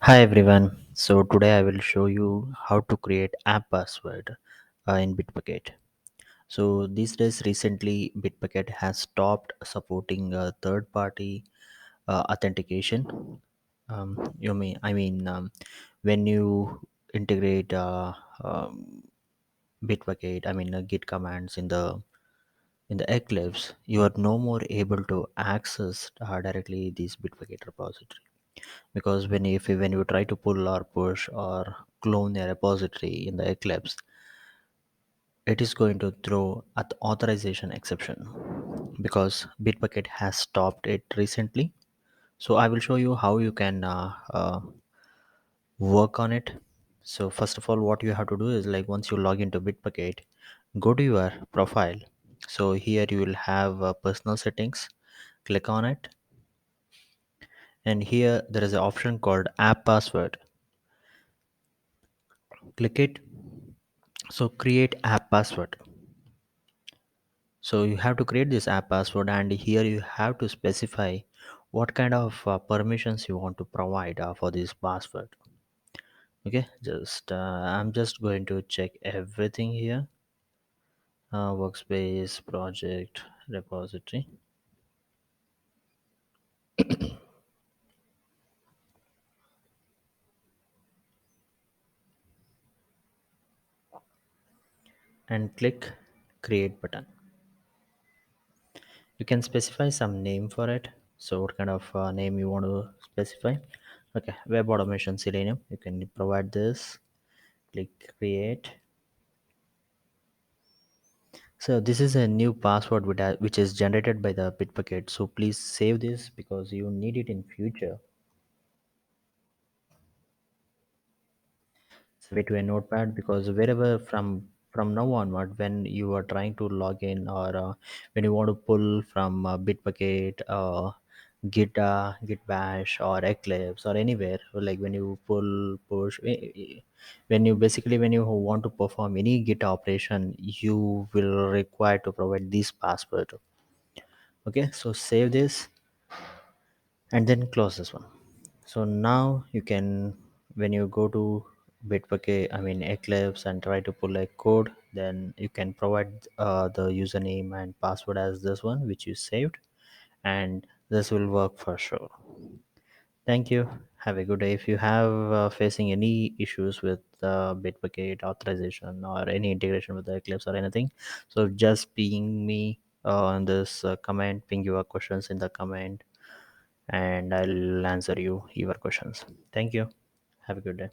Hi everyone. So today I will show you how to create app password in Bitbucket. So these days recently Bitbucket has stopped supporting third party authentication. When you integrate Bitbucket, Git commands in the Eclipse, you are no more able to access directly this Bitbucket repository because when you try to pull or push or clone a repository in the Eclipse, it is going to throw at authorization exception because Bitbucket has stopped it recently. So I will show you how you can work on it. So first of all, what you have to do is, like, once you log into Bitbucket, go to your profile. So here you will have personal settings. Click on it, and here there is an option called app password. Click it. So create app password. So you have to create this app password, and here you have to specify what kind of permissions you want to provide for this password. Okay, just I'm just going to check everything here. Workspace, project, repository, and click create button. You can specify some name for it. So what kind of name you want to specify? Okay, web automation selenium, you can provide this. Click create. So this is a new password which is generated by the Bitbucket. So please save this because you need it in future. Save it to a notepad because wherever from now onward, when you are trying to log in or when you want to pull from Bitbucket, Git Bash or Eclipse or anywhere, like when you pull push, when you want to perform any Git operation, you will require to provide this password. Okay, so save this and then close this one. So now you can, when you go to Bitbucket, Eclipse, and try to pull a code, then you can provide the username and password as this one which you saved, and this will work for sure. Thank you. Have a good day. If you have facing any issues with Bitbucket authorization or any integration with the Eclipse or anything, so just ping me on this comment, ping your questions in the comment, and I'll answer your questions. Thank you. Have a good day.